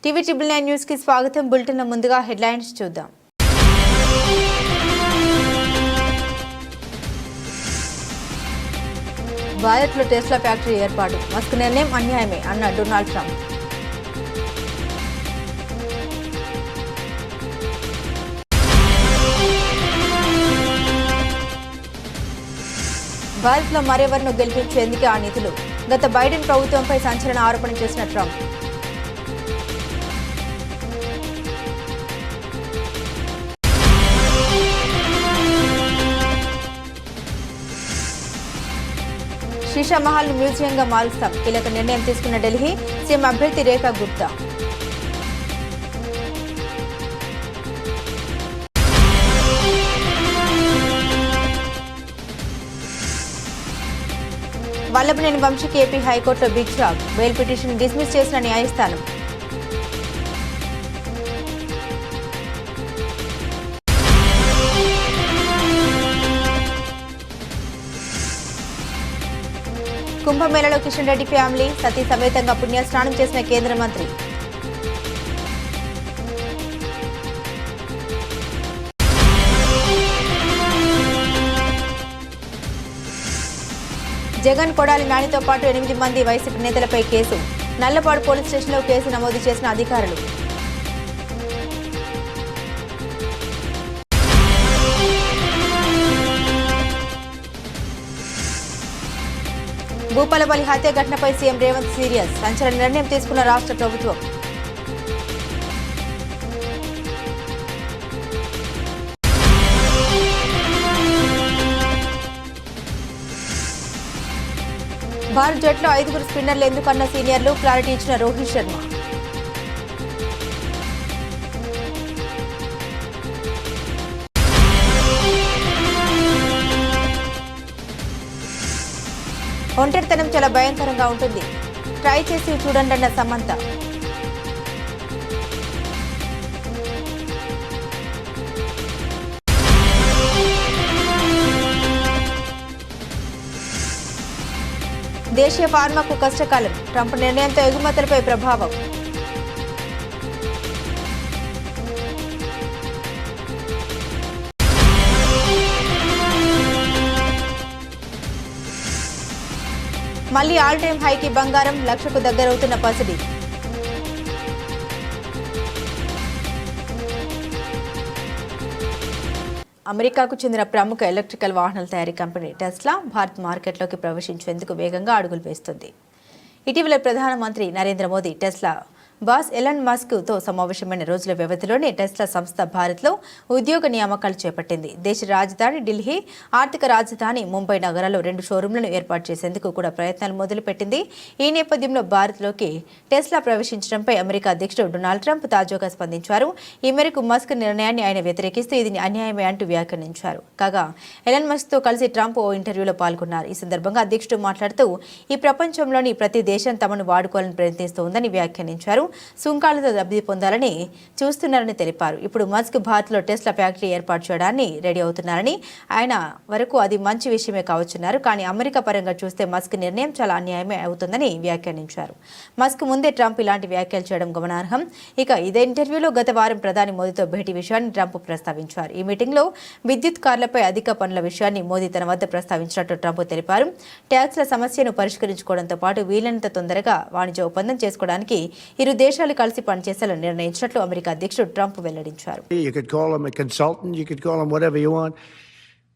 TV triple 9 news కి స్వాగతం. Bulletin లో ముందుగా హెడ్లైన్స్ చూద్దాం. భారత్లో టెస్లా ఫ్యాక్టరీ ఏర్పాటు మస్క్ నిర్ణయం అన్యాయమే అన్న డొనాల్డ్ ట్రంప్. భారత్లో మరెవరిను గెలిపించేందుకే ఆ నిధులు. గత బైడెన్ ప్రభుత్వంపై సంచలన ఆరోపణ చేసిన ట్రంప్. శీషా మహల్ మ్యూజియంగా మారుస్తాం, కీలక నిర్ణయం తీసుకున్న ఢిల్లీ సీఎం అభ్యర్థి రేఖా గుప్తా. వల్లభనేని వంశీకి ఏపీ హైకోర్టులో big shock, bail petition dismiss చేసిన న్యాయస్థానం. కుంభమేళలో కిషన్ రెడ్డి ఫ్యామిలీ సతీ సమేతంగా పుణ్యస్నానం చేసిన కేంద్ర మంత్రి. జగన్ కొడాలి నానితో పాటు 8 మంది వైసీపీ నేతలపై కేసు. నల్లపాడు పోలీస్ స్టేషన్లో కేసు నమోదు చేసిన అధికారులు. భూపాలపల్లి హత్య ఘటనపై సీఎం రేవంత్ సీరియస్, సంచలన నిర్ణయం తీసుకున్న రాష్ట్ర ప్రభుత్వం. భారత్ జట్లో 5 స్పిన్నర్లు ఎందుకన్న సీనియర్లు క్లారిటీ ఇచ్చిన రోహిత్ శర్మ. ఒంటరితనం చాలా భయంకరంగా ఉంటుంది, ట్రై చేసి చూడండి అన్న సమంత. దేశీయ ఫార్మాకు కష్టకాలం, ట్రంప్ నిర్ణయంతో ఎగుమతులపై ప్రభావం. మళ్లీ ఆల్ టైమ్ హైకి బంగారం, లక్షకు దగ్గరవుతున్న పసిడి. అమెరికాకు చెందిన ప్రముఖ ఎలక్ట్రికల్ వాహనాల తయారీ కంపెనీ టెస్లా భారత్ మార్కెట్లోకి ప్రవేశించేందుకు వేగంగా అడుగులు వేస్తుంది. ఇటీవల ప్రధానమంత్రి Narendra Modi Tesla boss Elon Musk తో సమావేశమైన రోజుల వ్యవధిలోనే టెస్లా సంస్థ భారత్లో ఉద్యోగ నియామకాలు చేపట్టింది. దేశ రాజధాని ఢిల్లీ, ఆర్థిక రాజధాని ముంబై నగరాల్లో 2 షోరూంలను ఏర్పాటు చేసేందుకు కూడా ప్రయత్నాలు మొదలుపెట్టింది. ఈ నేపథ్యంలో భారత్లోకి టెస్లా ప్రవేశించడంపై అమెరికా అధ్యక్షుడు డొనాల్డ్ ట్రంప్ తాజాగా స్పందించారు. ఈ మేరకు మస్క్ నిర్ణయాన్ని ఆయన వ్యతిరేకిస్తూ ఇది అన్యాయమే అంటూ వ్యాఖ్యానించారు. కాగా ఎలాన్ మస్క్ తో కలిసి ట్రంప్ ఓ ఇంటర్వ్యూలో పాల్గొన్నారు. ఈ సందర్భంగా అధ్యక్షుడు మాట్లాడుతూ ఈ ప్రపంచంలోని ప్రతి దేశం తమను వాడుకోవాలని ప్రయత్నిస్తోందని వ్యాఖ్యానించారు. సుంకాలతో లబ్ధి పొందాలని చూస్తున్నారని తెలిపారు. ఇప్పుడు మస్క్ భారత్లో టెస్లా ఫ్యాక్టరీ ఏర్పాటు చేయడాన్ని రెడీ అవుతున్నారని, ఆయన వరకు అది మంచి విషయమే కావచ్చున్నారు. కానీ అమెరికా పరంగా చూస్తే మస్క్ నిర్ణయం చాలా అన్యాయమే అవుతుందని వ్యాఖ్యానించారు. మస్క్ ముందే ట్రంప్ ఇలాంటి వ్యాఖ్యలు చేయడం గమనార్హం. ఇక ఇదే ఇంటర్వ్యూలో గత వారం ప్రధాని మోదీతో భేటీ విషయాన్ని ట్రంప్ ప్రస్తావించారు. ఈ మీటింగ్లో విద్యుత్ కార్లపై అధిక పన్నుల విషయాన్ని మోదీ తన వద్ద ప్రస్తావించినట్టు ట్రంప్ తెలిపారు. ట్యాక్స్ల సమస్యను పరిష్కరించుకోవడంతో పాటు వీలైనంత తొందరగా వాణిజ్య ఒప్పందం చేసుకోవడానికి ఇరు దేశాలు కలిసి పనిచేసేలా నిర్ణయించినట్లు అమెరికా అధ్యక్షుడు ట్రంప్ వెల్లడించారు. You could call him a consultant, you could call him whatever you want,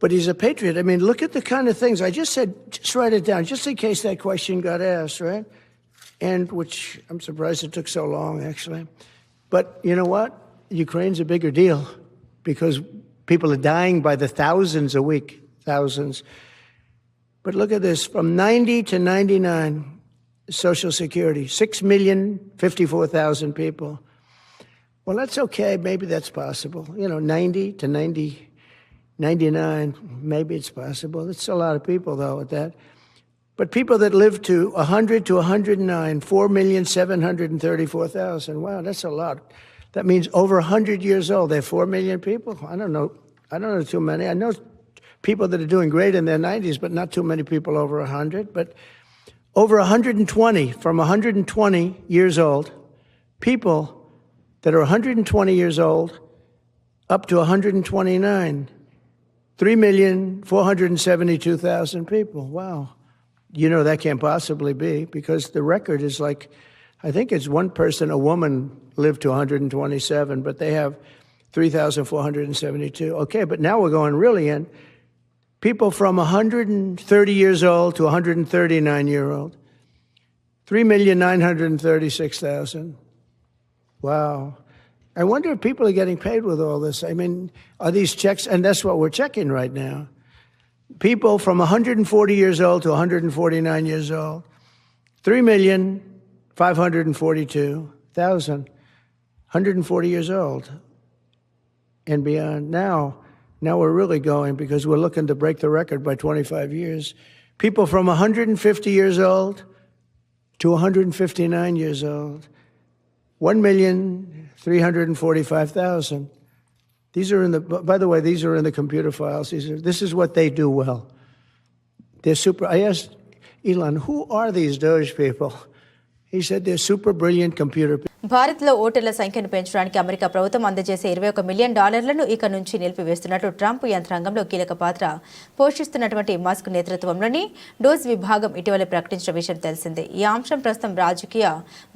but he's a patriot. I mean, look at the kind of things I just said. Just write it down, just in case that question got asked, right? And which I'm surprised it took so long, actually. But you know what? Ukraine's a bigger deal because people are dying by the thousands a week, thousands. But look at this: from 90 to 99. Social Security, 6,054,000 people. Well, that's okay. Maybe that's possible. 90 to 99, maybe it's possible. It's a lot of people, though, at that. But people that live to 100 to 109, 4,734,000. Wow, that's a lot. That means over 100 years old. There are 4 million people. I don't know too many. I know people that are doing great in their 90s, but not too many people over 100. But over 120, from 120 years old, people that are 120 years old up to 129. 3,472,000 people. Wow. You know, that can't possibly be because the record is like, I think it's one person, a woman, lived to 127, but they have 3,472. Okay, but now we're going really in. People from 130 years old to 139-year-old. 3,936,000. Wow. I wonder if people are getting paid with all this. I mean, are these checks? And that's what we're checking right now. People from 140 years old to 149 years old. 3,542,000. 140 years old and beyond. Now we're really going because we're looking to break the record by 25 years. People from 150 years old to 159 years old. 1,345,000. These are in the, by the way, these are in the computer files. This is what they do well. They're super. I asked Elon, who are these Doge people? He said they're super brilliant computer people. భారత్లో ఓటర్ల సంఖ్యను పెంచడానికి America ప్రభుత్వం అందజేసే $21 million ఇక నుంచి నిలిపివేస్తున్నట్టు Trump యంత్రాంగంలో కీలక పాత్ర పోషిస్తున్నటువంటి మస్క్ నేతృత్వంలోని డోజ్ విభాగం ఇటీవల ప్రకటించిన విషయం తెలిసిందే. ఈ అంశం ప్రస్తుతం రాజకీయ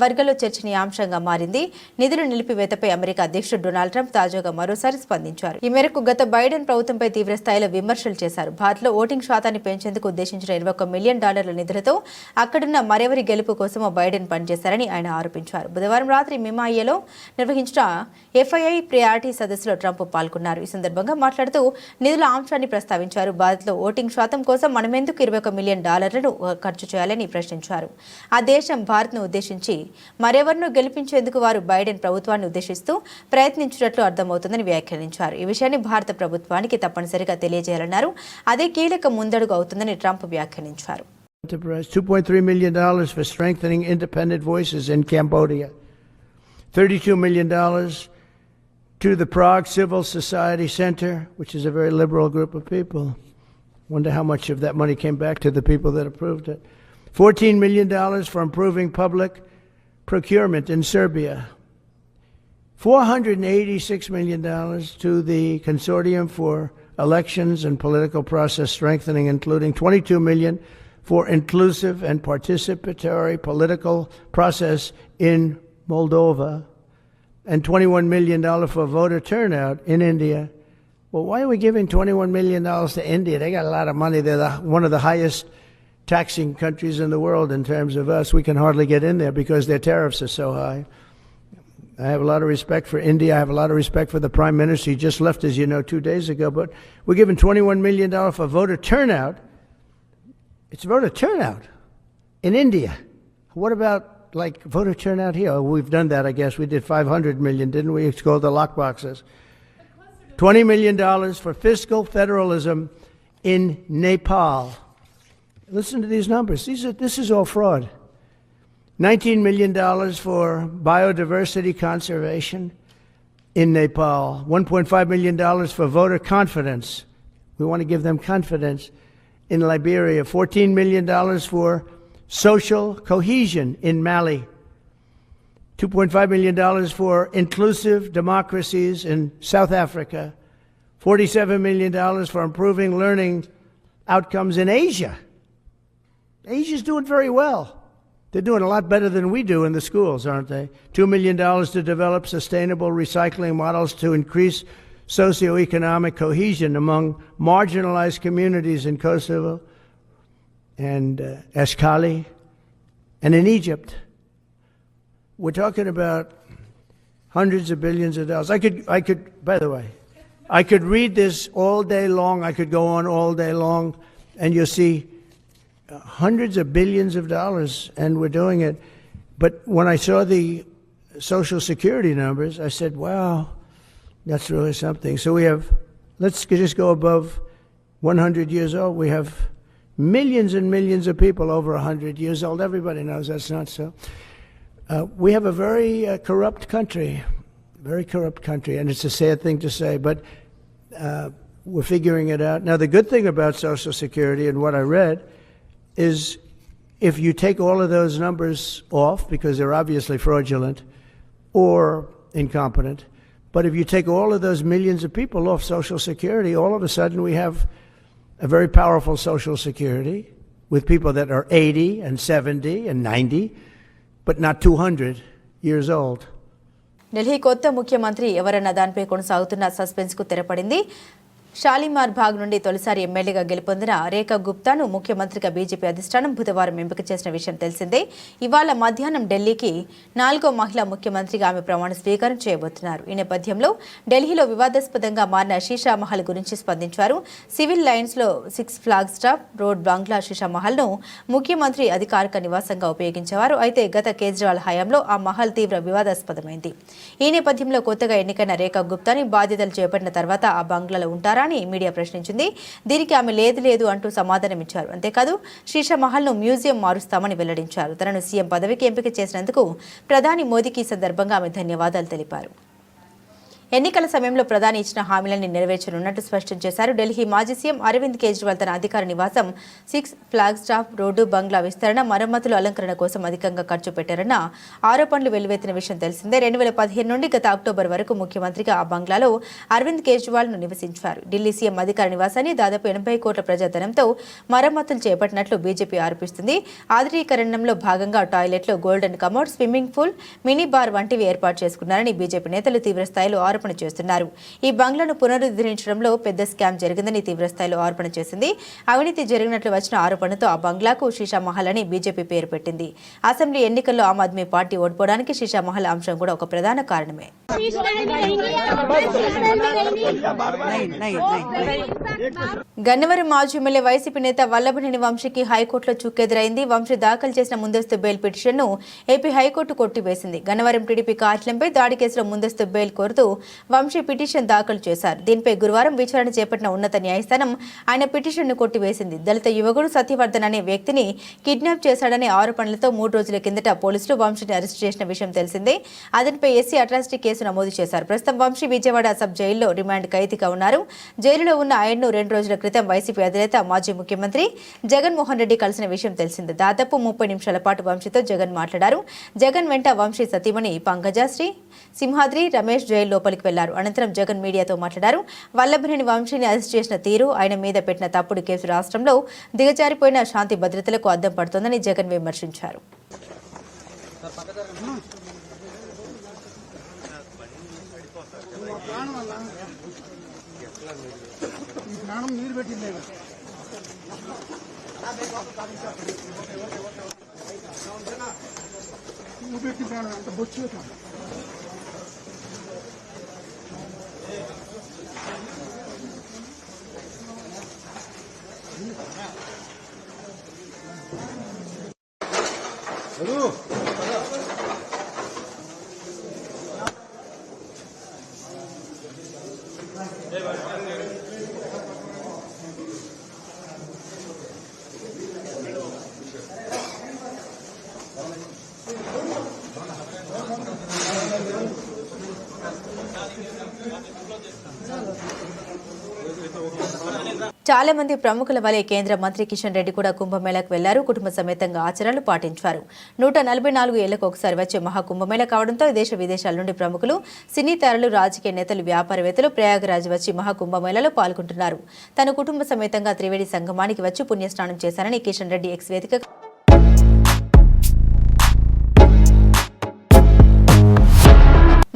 వర్గాల్లో చర్చనీయాంశంగా మారింది. నిధుల నిలిపివేతపై అమెరికా అధ్యక్షుడు డొనాల్డ్ ట్రంప్ తాజాగా మరోసారి స్పందించారు. ఈ మేరకు గత బైడెన్ ప్రభుత్వంపై తీవ్ర స్థాయిలో విమర్శలు చేశారు. భారత్లో ఓటింగ్ శాతాన్ని పెంచేందుకు ఉద్దేశించిన $21 మిలియన్ నిధులతో అక్కడున్న మరెవరి గెలుపు కోసమో బైడెన్ పనిచేశారని ఆయన ఆరోపించారు. బుధవారం రాత్రి మిమాయిలో నిర్వహించిన ఎఫ్ఐఐ ప్రియారిటీ సదస్సులో ట్రంప్ పాల్గొన్నారు. ఈ సందర్భంగా మాట్లాడుతూ నిధుల అంశాన్ని ప్రస్తావించారు. భారత్లో ఓటింగ్ శాతం కోసం మనమెందుకు $21 మిలియన్ ఖర్చు చేయాలని ప్రశ్నించారు. ఆ దేశం భారత్ను ఉద్దేశించి మరెవరినో గెలిపించేందుకు వారు బైడెన్ ప్రభుత్వాన్ని ఉద్దేశిస్తూ ప్రయత్నించినట్లు అర్థమవుతుందని వ్యాఖ్యానించారు. ఈ విషయాన్ని భారత ప్రభుత్వానికి తప్పనిసరిగా తెలియజేయాలన్నారు. అదే కీలక ముందడుగు అవుతుందని ట్రంప్ వ్యాఖ్యానించారు. $2.3 million for strengthening independent voices in Cambodia. $32 million to the Prague Civil Society Center, which is a very liberal group of people. Wonder how much of that money came back to the people that approved it. $14 million for improving public procurement in Serbia. $486 million to the Consortium for Elections and Political Process Strengthening, including $22 million for inclusive and participatory political process in Moldova, and $21 million for voter turnout in India. Well, why are we giving $21 million to India? They got a lot of money. They're one of the highest taxing countries in the world in terms of us. We can hardly get in there because their tariffs are so high. I have a lot of respect for India. I have a lot of respect for the Prime Minister. He just left, as you know, 2 days ago. But we're giving $21 million for voter turnout. It's voter turnout in India. What about like voter turnout here? Oh, we've done that, I guess. We did 500 million, didn't we? It's called the lockboxes. $20 million for fiscal federalism in Nepal. Listen to these numbers. This is all fraud. $19 million for biodiversity conservation in Nepal. $1.5 million for voter confidence. We want to give them confidence. In Liberia, $14 million for social cohesion in Mali, $2.5 million for inclusive democracies in South Africa, $47 million for improving learning outcomes in Asia. Asia's doing very well. They're doing a lot better than we do in the schools, aren't they? $2 million to develop sustainable recycling models to increase socioeconomic cohesion among marginalized communities in Kosovo and Ashkali and in Egypt. We're talking about hundreds of billions of dollars. I could, by the way, I could read this all day long. I could go on all day long, and you'll see hundreds of billions of dollars, and we're doing it. But when I saw the Social Security numbers, I said, wow, that's really something. So we have, let's just go above 100 years old. We have millions and millions of people over 100 years old. Everybody knows that's not so. We have a very corrupt country, and it's a sad thing to say, but we're figuring it out. Now, the good thing about Social Security and what I read is if you take all of those numbers off, because they're obviously fraudulent, or incompetent. But if you take all of those millions of people off Social Security, all of a sudden we have a very powerful Social Security with people that are 80 and 70 and 90, but not 200 years old. Delhi కొత్త ముఖ్యమంత్రి ఎవరన్న దానిపై కొనసాగుతున్న suspense కు తెరపడింది. షాలిమార్ బాగ్ నుండి తొలిసారి ఎమ్మెల్యేగా గెలుపొందిన రేఖా గుప్తాను ముఖ్యమంత్రిగా బీజేపీ అధిష్టానం బుధవారం ఎంపిక చేసిన విషయం తెలిసిందే. ఇవాళ మధ్యాహ్నం ఢిల్లీకి 4వ మహిళా ముఖ్యమంత్రిగా ఆమె ప్రమాణ స్వీకారం చేయబోతున్నారు. ఈ నేపథ్యంలో ఢిల్లీలో వివాదాస్పదంగా మారిన షీషా మహల్ గురించి స్పందించారు. సివిల్ లైన్స్ లో 6 ఫ్లాగ్ స్టాప్ రోడ్ బంగ్లా షీషా మహల్ ను ముఖ్యమంత్రి అధికారిక నివాసంగా ఉపయోగించేవారు. అయితే గత కేజ్రీవాల్ హయాంలో ఆ మహల్ తీవ్ర వివాదాస్పదమైంది. ఈ నేపథ్యంలో కొత్తగా ఎన్నికైన రేఖా గుప్తాని బాధ్యతలు చేపట్టిన తర్వాత ఆ బంగ్లాలో ఉంటారా అని మీడియా ప్రశ్నించింది. దీనికి ఆమె లేదు అంటూ సమాధానమిచ్చారు. అంతేకాదు షీషా మహల్ ను మ్యూజియం మారుస్తామని వెల్లడించారు. తనను సీఎం పదవికి ఎంపిక చేసినందుకు ప్రధాని మోదీకి ఈ సందర్భంగా ఆమె ధన్యవాదాలు తెలిపారు. ఎన్నికల సమయంలో ప్రధాని ఇచ్చిన హామీలను నెరవేర్చనున్నట్టు స్పష్టం చేశారు. ఢిల్లీ మాజీ సీఎం అరవింద్ కేజ్రీవాల్ తన అధికార నివాసం 6 ఫ్లాగ్ స్టాప్ రోడ్డు బంగ్లా విస్తరణ మరమ్మతులు అలంకరణ కోసం అధికంగా ఖర్చు పెట్టారన్న ఆరోపణలు వెల్లువెత్తిన విషయం తెలిసిందే. 2015 నుండి గత అక్టోబర్ వరకు ముఖ్యమంత్రిగా ఆ బంగ్లాలో అరవింద్ కేజ్రీవాల్ ను నివసించారు. ఢిల్లీ సీఎం అధికార నివాసాన్ని దాదాపు 80 కోట్ల ప్రజాధనంతో మరమ్మతులు చేపట్టినట్లు బీజేపీ ఆరోపిస్తుంది. ఆధునీకరణలో భాగంగా టాయిలెట్లు, golden commode, swimming pool, mini bar వంటివి ఏర్పాటు చేసుకున్నారని బీజేపీ నేతలు తీవ్రస్థాయిలో ఆరోపణ చేస్తున్నారు. ఈ బంగ్లాను పునరుద్ధరించడంలో పెద్ద స్కామ్ జరిగిందని తీవ్రస్థాయిలో ఆరోపణ చేసింది. అవినీతి జరిగినట్లు వచ్చిన ఆరోపణతో ఆ బంగ్లాకు షీషా మహల్ అని బీజేపీ పేరు పెట్టింది. అసెంబ్లీ ఎన్నికల్లో ఆమ్ ఆద్మీ పార్టీ ఓడిపోవడానికి షీషా మహల్ అంశం కూడా ఒక ప్రధాన కారణమే. గన్నవరం మాజీ ఎమ్మెల్యే వైసీపీ నేత వల్లభనేని వంశీకి హైకోర్టులో చుక్కెదురైంది. వంశీ దాఖలు చేసిన ముందస్తు బెయిల్ పిటిషన్ను ఏపీ హైకోర్టు కొట్టివేసింది. గన్నవరం టీడీపీ కార్యాలయంపై దాడి కేసులో ముందస్తు బెయిల్ కోరుతూ వంశీ పిటిషన్ దాఖలు చేశారు. దీనిపై గురువారం విచారణ చేపట్టిన ఉన్నత న్యాయస్థానం ఆయన పిటిషన్ను కొట్టివేసింది. దళిత యువకుడు సత్యవర్ధన్ అనే వ్యక్తిని కిడ్నాప్ చేశాడనే ఆరోపణలతో 3 రోజుల కిందట పోలీసులు వంశీని అరెస్టు చేసిన విషయం తెలిసిందే. అతనిపై ఎస్సీ అట్రాసిటీ కేసు నమోదు చేశారు. ప్రస్తుతం వంశీ విజయవాడ సబ్ జైల్లో రిమాండ్ ఖైదీగా ఉన్నారు. జైలులో ఉన్న ఆయన్ను 2 రోజుల క్రితం వైసీపీ అధినేత మాజీ ముఖ్యమంత్రి జగన్మోహన్ రెడ్డి కలిసిన విషయం తెలిసిందే. దాదాపు 30 నిమిషాల పాటు వంశీతో జగన్ మాట్లాడారు. జగన్ వెంట వంశీ సతీమణి పంకజశ్రీ, సింహాద్రి, రమేష్ జైలు లోపలికి వెళ్లారు. అనంతరం జగన్ మీడియాతో మాట్లాడారు. వల్లభనేని వంశీని అరెస్ట్ చేసిన తీరు, ఆయన మీద పెట్టిన తప్పుడు కేసు రాష్ట్రంలో దిగజారిపోయిన శాంతి భద్రతలకు అద్దం పడుతోందని జగన్ విమర్శించారు. చాలా మంది ప్రముఖుల వలె కేంద్ర మంత్రి కిషన్ రెడ్డి కూడా కుంభమేళాకు వెళ్లారు. కుటుంబ సమేతంగా ఆచరణలు పాటించారు. 144 ఏళ్లకు ఒకసారి వచ్చే మహాకుంభమేళా కావడంతో దేశ విదేశాల నుండి ప్రముఖులు, సినీ తారలు, రాజకీయ నేతలు, వ్యాపారవేత్తలు ప్రయాగరాజ్ వచ్చి మహాకుంభమేళాలో పాల్గొంటున్నారు. తన కుటుంబ సమేతంగా త్రివేణి సంగమానికి వచ్చి పుణ్యస్నానం చేశారని కిషన్ రెడ్డి ఎక్స్ వేదిక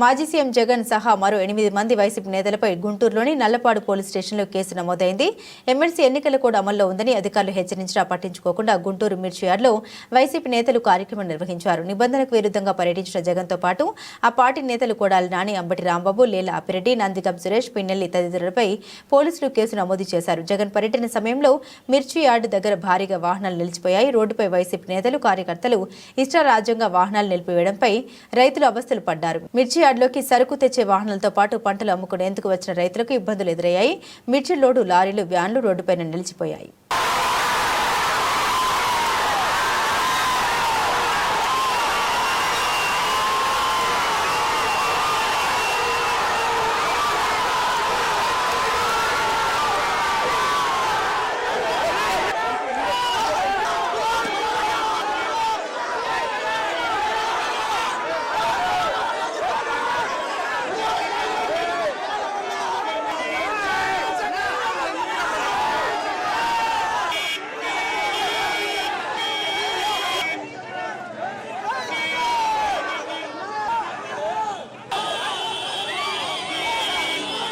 మాజీ సీఎం జగన్ సహా మరో 8 మంది వైసీపీ నేతలపై గుంటూరులోని నల్లపాడు పోలీస్ స్టేషన్లో కేసు నమోదైంది. ఎమ్మెల్సీ ఎన్నికల కోడ్ అమల్లో ఉందని అధికారులు హెచ్చరించినా పట్టించుకోకుండా గుంటూరు మిర్చి యార్డ్లో వైసీపీ నేతలు కార్యక్రమం నిర్వహించారు. నిబంధనలకు విరుద్ధంగా పర్యటించిన జగన్తో పాటు ఆ పార్టీ నేతలు కొడాలి నాని, అంబటి రాంబాబు, లేల అప్పిరెడ్డి, నందిగం సురేష్, పిన్నెల్లి తదితరులపై పోలీసులు కేసు నమోదు చేశారు. జగన్ పర్యటన సమయంలో మిర్చి యార్డ్ దగ్గర భారీగా వాహనాలు నిలిచిపోయాయి. రోడ్డుపై వైసీపీ నేతలు, కార్యకర్తలు ఇష్టారాజ్యంగా వాహనాలు నిలిపివేయడంపై రైతులు అవస్థలు పడ్డారు. మిర్చి యార్డ్లోకి సరుకు తెచ్చే వాహనాలతో పాటు పంటలు అమ్ముకునేందుకు వచ్చిన రైతులకు ఇబ్బందులు ఎదురయ్యాయి. మిర్చి లోడు లారీలు, వ్యాన్లు రోడ్డుపైన నిలిచిపోయాయి.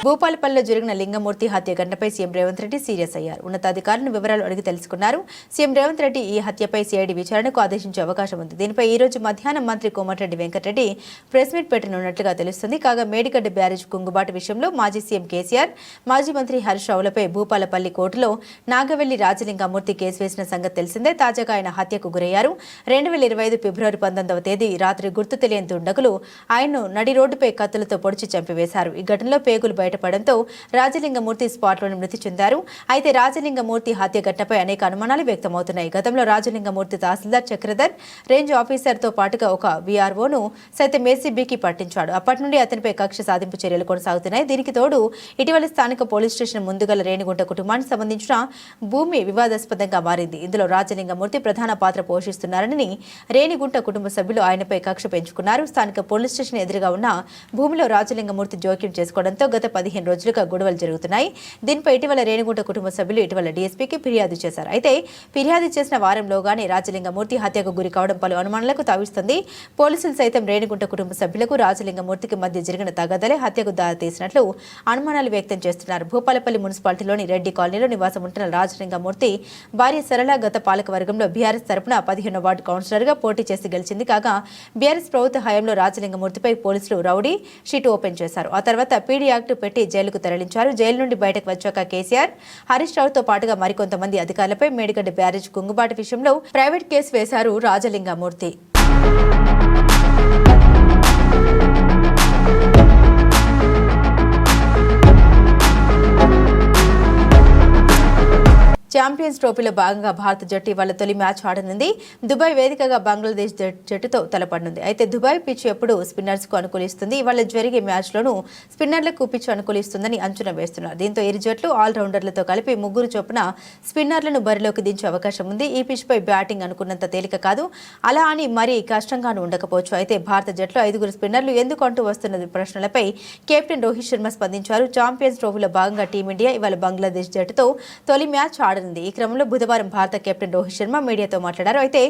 భూపాలపల్లిలో జరిగిన లింగమూర్తి హత్య ఘటనపై సీఎం రేవంత్ రెడ్డి సీరియస్ అయ్యారు. ఉన్నతాధికారులను వివరాలు అడిగి తెలుసుకున్నారు. సీఎం రేవంత్ రెడ్డి ఈ హత్యపై సిఐడి విచారణకు ఆదేశించే అవకాశం ఉంది. దీనిపై ఈ రోజు మధ్యాహ్నం మంత్రి కోమటిరెడ్డి వెంకటరెడ్డి ప్రెస్ మీట్ పెట్టనున్నట్లుగా తెలుస్తుంది. కాగా మేడిగడ్డ బ్యారేజ్ కుంగుబాటు విషయంలో మాజీ సీఎం కేసీఆర్, మాజీ మంత్రి హరీష్ రావులపై భూపాలపల్లి కోర్టులో నాగవెల్లి రాజలింగమూర్తి కేసు వేసిన సంగతి తెలిసిందే. తాజాగా ఆయన హత్యకు గురయ్యారు. 2025 ఫిబ్రవరి 19వ తేదీ రాత్రి గుర్తు తెలియని దుండగులు ఆయన్ను నడి రోడ్డుపై కత్తులతో పొడిచి చంపివేశారు. ఈ ఘటనలో పేగులు బయటపడంతో రాజలింగమూర్తి స్పాట్లోనే మృతి చెందారు. అయితే రాజలింగమూర్తి హత్య ఘటనపై అనేక అనుమానాలు వ్యక్తమవుతున్నాయి. గతంలో రాజలింగమూర్తి తహసీల్దార్ చక్రధర్, రేంజ్ ఆఫీసర్తో పాటుగా ఒక వీఆర్ఓను సైతం ఏసీబీకి పట్టించాడు. అప్పటి నుండి అతనిపై కక్ష సాధింపు చర్యలు కొనసాగుతున్నాయి. దీనికి తోడు ఇటీవల స్థానిక పోలీస్ స్టేషన్ ముందుగల రేణిగుంట కుటుంబానికి సంబంధించిన భూమి వివాదాస్పదంగా మారింది. ఇందులో రాజలింగమూర్తి ప్రధాన పాత్ర పోషిస్తున్నారని రేణిగుంట కుటుంబ సభ్యులు ఆయనపై కక్ష పెంచుకున్నారు. స్థానిక పోలీస్ స్టేషన్ ఎదురుగా ఉన్న భూమిలో రాజలింగమూర్తి జోక్యం చేసుకోవడంతో గత 15 రోజులుగా గొడవలు జరుగుతున్నాయి. దీనిపై ఇటీవల రేణిగుంట కుటుంబ సభ్యులు ఇటీవల డీఎస్పీకి ఫిర్యాదు చేశారు. అయితే ఫిర్యాదు చేసిన వారంలోగానే రాజలింగమూర్తి హత్యకు గురి కావడం పలు అనుమానాలకు తావిస్తుంది. పోలీసులు సైతం రేణిగుంట కుటుంబ సభ్యులకు రాజలింగమూర్తికి మధ్య జరిగిన తగాదలే హత్యకు దారితీసినట్లు అనుమానాలు వ్యక్తం చేస్తున్నారు. భూపాలపల్లి మున్సిపాలిటీలోని రెడ్డి కాలనీలో నివాసం ఉంటున్న రాజలింగమూర్తి భార్య సరళ గత పాలక వర్గంలో బీఆర్ఎస్ తరపున 15వ వార్డు కౌన్సిలర్గా పోటీ చేసి గెలిచింది. కాగా బీఆర్ఎస్ ప్రభుత్వ హయాంలో రాజలింగమూర్తిపై పోలీసులు రౌడీ షీట్ ఓపెన్ చేశారు. ఆ తర్వాత పీడీ యాక్ట్ పెట్టి జైలుకు తరలించారు. జైలు నుండి బయటకు వచ్చాక కేసీఆర్, హరీష్ రావుతో పాటుగా మరికొంతమంది అధికారులపై మేడిగడ్డ బ్యారేజ్ కుంగుబాటు విషయంలో ప్రైవేట్ కేసు వేశారు రాజలింగమూర్తి. ఛాంపియన్స్ ట్రోఫీలో భాగంగా భారత జట్టు ఇవాళ తొలి మ్యాచ్ ఆడనుంది. దుబాయ్ వేదికగా బంగ్లాదేశ్ జట్టుతో తలపడనుంది. అయితే దుబాయ్ పిచ్ ఎప్పుడు స్పిన్నర్స్ కు అనుకూలిస్తుంది. ఇవాళ జరిగే మ్యాచ్లోనూ స్పిన్నర్లకు పిచ్ అనుకూలిస్తుందని అంచనా వేస్తున్నారు. దీంతో ఇరు జట్లు ఆల్రౌండర్లతో కలిపి 3 చొప్పున స్పిన్నర్లను బరిలోకి దించే అవకాశం ఉంది. ఈ పిచ్ పై బ్యాటింగ్ అనుకున్నంత తేలిక కాదు, అలా అని మరీ కష్టంగానూ ఉండకపోవచ్చు. అయితే భారత జట్లో 5 స్పిన్నర్లు ఎందుకు అంటూ వస్తున్న ప్రశ్నలపై కెప్టెన్ రోహిత్ శర్మ స్పందించారు. ఛాంపియన్స్ ట్రోఫీలో భాగంగా టీమిండియా ఇవాళ బంగ్లాదేశ్ జట్టుతో తొలి మ్యాచ్ ఆడనుంది. ఈ క్రమంలో బుధవారం భారత కెప్టెన్ రోహిత్ శర్మ మీడియాతో మాట్లాడారు. అయితే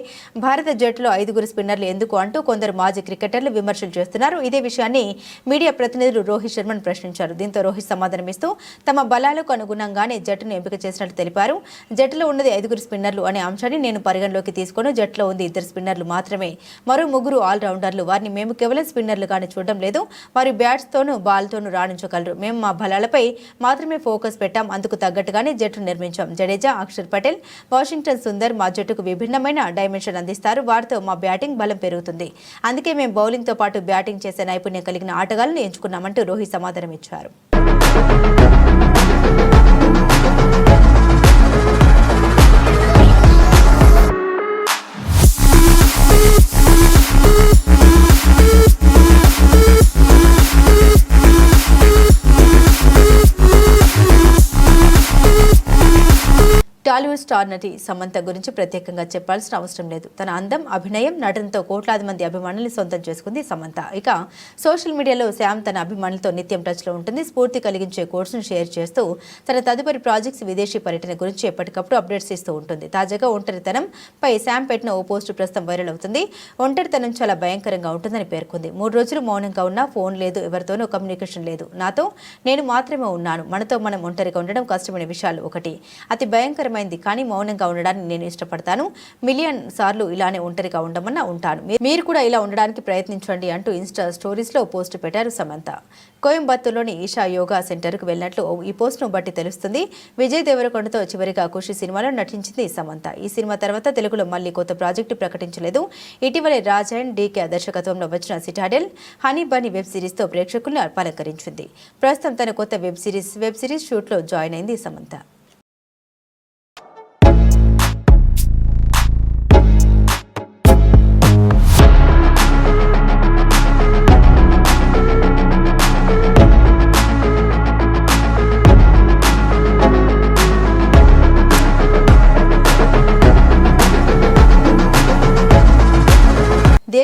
భారత జట్టులో 5 స్పిన్నర్లు ఎందుకు అంటూ కొందరు మాజీ క్రికెటర్లు విమర్శలు చేస్తున్నారు. ఇదే విషయాన్ని మీడియా ప్రతినిధులు రోహిత్ శర్మను ప్రశ్నించారు. దీంతో రోహిత్ సమాధానమిస్తూ తమ బలాలకు అనుగుణంగానే జట్టును ఎంపిక చేసినట్లు తెలిపారు. జట్టులో ఉన్నది 5 స్పిన్నర్లు అనే అంశాన్ని నేను పరిగణలోకి తీసుకొని జట్టులో ఉంది 2 స్పిన్నర్లు మాత్రమే, మరో 3 ఆల్రౌండర్లు. వారిని మేము కేవలం స్పిన్నర్లుగానే చూడడం లేదు, వారి బ్యాట్స్తోనూ బాల్తోనూ రాణించగలరు. మేము మా బలాలపై మాత్రమే ఫోకస్ పెట్టాం, అందుకు తగ్గట్టుగానే జట్టును నిర్మించాం. జడేజా, అక్షర్ పటేల్, వాషింగ్టన్ సుందర్ మా జట్టుకు విభిన్నమైన డైమెన్షన్ అందిస్తారు. వారితో మా బ్యాటింగ్ బలం పెరుగుతుంది. అందుకే మేము బౌలింగ్తో పాటు బ్యాటింగ్ చేసే నైపుణ్యం కలిగిన ఆటగాళ్లను ఎంచుకున్నామంటూ రోహిత్ సమాధానం ఇచ్చారు. టాలీవుడ్ స్టార్ నటి సమంత గురించి ప్రత్యేకంగా చెప్పాల్సిన అవసరం లేదు. తన అందం, అభినయం, నటనతో కోట్లాది మంది అభిమానుల్ని సొంతం చేసుకుంది సమంత. ఇక సోషల్ మీడియాలో శామ్ తన అభిమానులతో నిత్యం టచ్లో ఉంటుంది. స్ఫూర్తి కలిగించే కోట్స్ను షేర్ చేస్తూ తన తదుపరి ప్రాజెక్ట్స్, విదేశీ పర్యటన గురించి ఎప్పటికప్పుడు అప్డేట్స్ ఇస్తూ ఉంటుంది. తాజాగా ఒంటరితనం పై శామ్ పెట్టిన ఓ పోస్టు ప్రస్తుతం వైరల్ అవుతుంది. ఒంటరితనం చాలా భయంకరంగా ఉంటుందని పేర్కొంది. 3 రోజులు మౌనంగా ఉన్నా, ఫోన్ లేదు, ఎవరితోనూ కమ్యూనికేషన్ లేదు, నాతో నేను మాత్రమే ఉన్నాను. మనతో మనం ఒంటరిగా ఉండడం కష్టమైన విషయాలు ఒకటి, అతి భయంకరమైన కానీ మౌనంగా ఉండడాన్ని నేను ఇష్టపడతాను. మిలియన్ సార్లు ఇలానే ఒంటరిగా ఉండమన్నా ఉంటాను. మీరు కూడా ఇలా ఉండడానికి ప్రయత్నించండి అంటూ ఇన్స్టా స్టోరీస్ లో పోస్ట్ పెట్టారు సమంత. కోయంబత్తూర్లోని ఈషా యోగా సెంటర్ కు వెళ్లినట్లు ఈ పోస్ట్ ను బట్టి తెలుస్తుంది. విజయ్ దేవరకొండతో చివరిగా ఖుషి సినిమాలో నటించింది సమంత. ఈ సినిమా తర్వాత తెలుగులో మళ్లీ కొత్త ప్రాజెక్టు ప్రకటించలేదు. ఇటీవలే రాజ్ అండ్ డీకే దర్శకత్వంలో వచ్చిన సిటాడెల్, హనీ బనీ వెబ్ సిరీస్ తో ప్రేక్షకులను అలంకరించింది. ప్రస్తుతం తన కొత్త వెబ్ సిరీస్ షూట్ లో జాయిన్ అయింది సమంత.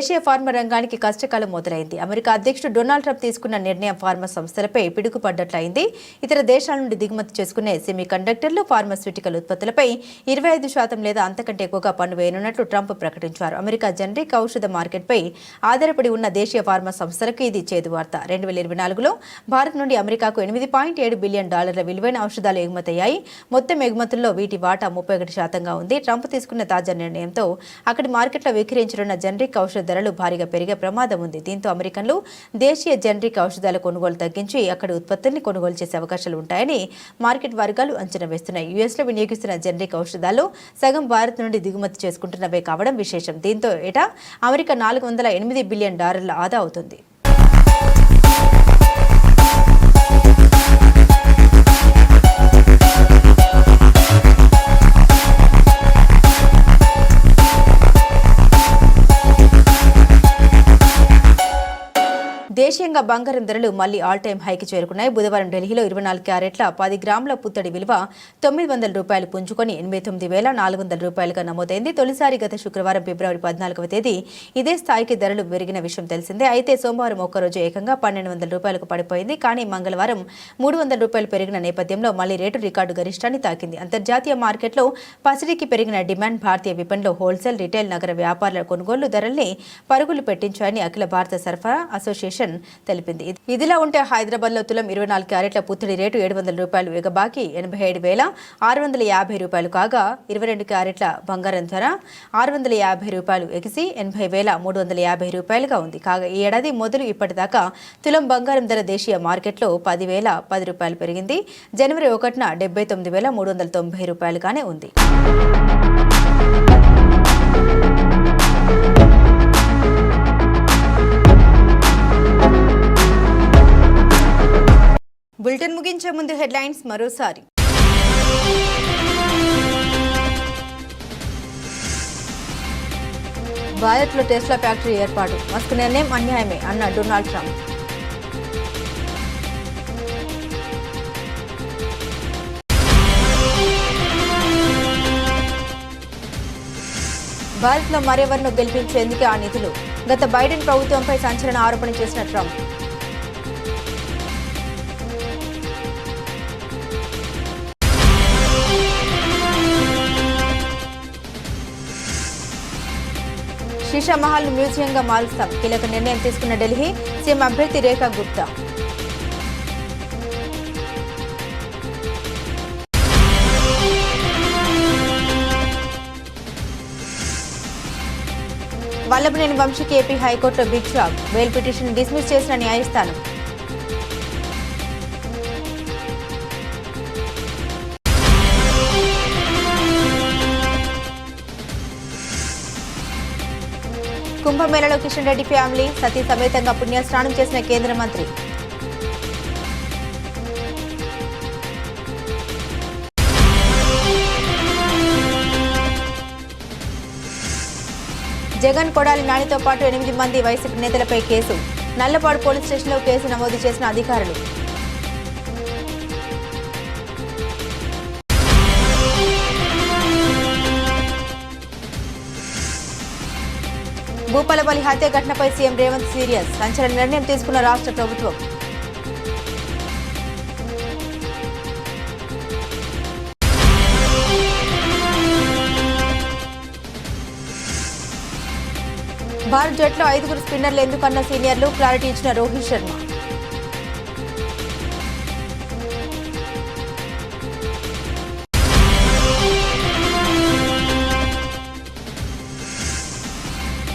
దేశీయ ఫార్మా రంగానికి కష్టకాలం మొదలైంది. అమెరికా అధ్యక్షుడు డొనాల్డ్ ట్రంప్ తీసుకున్న నిర్ణయం ఫార్మా సంస్థలపై పిడుగుపడ్డట్లయింది. ఇతర దేశాల నుండి దిగుమతి చేసుకునే సెమీ కండక్టర్లు, ఫార్మాస్యూటికల్ ఉత్పత్తులపై 25% లేదా అంతకంటే ఎక్కువగా పన్ను వేయనున్నట్లు ట్రంప్ ప్రకటించారు. అమెరికా జనరిక్ ఔషధ మార్కెట్పై ఆధారపడి ఉన్న దేశీయ ఫార్మా సంస్థలకు ఇది చేదువార్త. 2024లో భారత్ నుండి అమెరికాకు $8.7 బిలియన్ విలువైన ఔషధాలు ఎగుమతయ్యాయి. మొత్తం ఎగుమతుల్లో వీటి వాటా 31%గా ఉంది. ట్రంప్ తీసుకున్న తాజా నిర్ణయంతో అక్కడి మార్కెట్లో విక్రయించనున్న జనరిక్ ఔషధ ధరలు భారీగా పెరిగే ప్రమాదం ఉంది. దీంతో అమెరికన్లు దేశీయ జనరిక్ ఔషధాల కొనుగోలు తగ్గించి అక్కడి ఉత్పత్తుల్ని కొనుగోలు చేసే అవకాశాలు ఉంటాయని మార్కెట్ వర్గాలు అంచనా వేస్తున్నాయి. యుఎస్లో వినియోగిస్తున్న జనరిక్ ఔషధాలు సగం భారత్ నుండి దిగుమతి చేసుకుంటున్నవే కావడం విశేషం. దీంతో ఏటా అమెరికా $408 బిలియన్ ఆదా అవుతుంది. దేశీయంగా బంగారం ధరలు మళ్లీ ఆల్ టైమ్ హైకి చేరుకున్నాయి. బుధవారం ఢిల్లీలో 24 క్యారెట్ల 10 గ్రాముల పుత్తడి విలువ $900 పుంజుకొని $89,400గా నమోదైంది. తొలిసారి గత శుక్రవారం ఫిబ్రవరి 14వ తేదీ ఇదే స్థాయికి ధరలు పెరిగిన విషయం తెలిసిందే. అయితే సోమవారం ఒక్కరోజు ఏకంగా $1,200కు పడిపోయింది. కానీ మంగళవారం $300 పెరిగిన నేపథ్యంలో మళ్లీ రేటు రికార్డు గరిష్టాన్ని తాకింది. అంతర్జాతీయ మార్కెట్లో పసిడికి పెరిగిన డిమాండ్ భారతీయ విపణిలో హోల్సేల్, రిటైల్, నగర వ్యాపారుల కొనుగోలు ధరల్ని పరుగులు పెట్టించాయని అఖిల భారత సరఫరా అసోసియేషన్ తెలిపింది. ఇదిలా ఉంటే హైదరాబాద్ లో తులం 24 క్యారెట్ల పుత్తడి రేటు $700 ఇక బాకీ $87,650 కాగా 22 క్యారెట్ల బంగారం ధర $650 ఎగిసి $80,350గా ఉంది. కాగా ఈ ఏడాది మొదలు ఇప్పటిదాకా తులం బంగారం ధర దేశీయ మార్కెట్లో $10,010 పెరిగింది. జనవరి 1న $79,390గానే ఉంది. బులెటిన్ ముగించే ముందు హెడ్లైన్స్ మరోసారి. భారత్లో టెస్లా ఫ్యాక్టరీ ఏర్పాటు, మస్క్ నిర్ణయం అన్యాయమే అన్న డొనాల్డ్ ట్రంప్. భారత్లో మరెవరినో గెలిపించేందుకే ఆ నిధులు, గత బైడెన్ ప్రభుత్వంపై సంచలన ఆరోపణ చేసిన ట్రంప్. శీషా మహల్ మ్యూజియంగా మారుస్తాం, కీలక నిర్ణయం తీసుకున్న ఢిల్లీ సీఎం అభ్యర్థి రేఖా గుప్తా. వల్లభనేని వంశీకి ఏపీ హైకోర్టులో big shock, bail petition dismiss చేసిన న్యాయస్థానం. కుంభమేళలో కిషన్ రెడ్డి ఫ్యామిలీ సతీ సమేతంగా పుణ్యస్నానం చేసిన కేంద్ర మంత్రి. జగన్ కొడాలి నానితో పాటు 8 మంది వైసీపీ నేతలపై కేసు, నల్లపాడు పోలీస్ స్టేషన్లో కేసు నమోదు చేసిన అధికారులు. భూపాలపల్లి హత్య ఘటనపై సీఎం రేవంత్ సీరియస్, సంచలన నిర్ణయం తీసుకున్న రాష్ట్ర ప్రభుత్వం. భారత్ జట్లో 5 స్పిన్నర్లు ఎందుకన్న సీనియర్లు, క్లారిటీ ఇచ్చిన రోహిత్ శర్మ.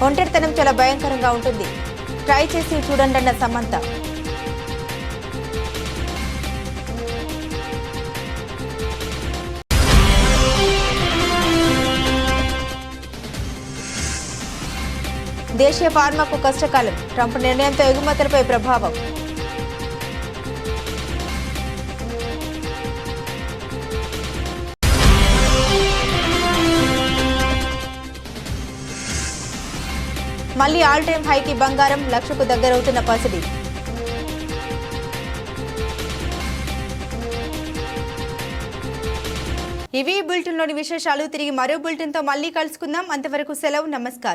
ఒంటరితనం చాలా భయంకరంగా ఉంటుంది, ట్రై చేసి చూడండి అన్న సమంత. దేశీయ ఫార్మాకు కష్టకాలం, ట్రంప్ నిర్ణయంతో ఎగుమతులపై ప్రభావం. మళ్లీ ఆల్ టైమ్ హైకి బంగారం, లక్షకు దగ్గరవుతున్న పసిడి. ఇవి బులెటిన్లోని విశేషాలు. తిరిగి మరో బులెటిన్తో మళ్ళీ కలుసుకుందాం. అంతవరకు సెలవు, నమస్కారం.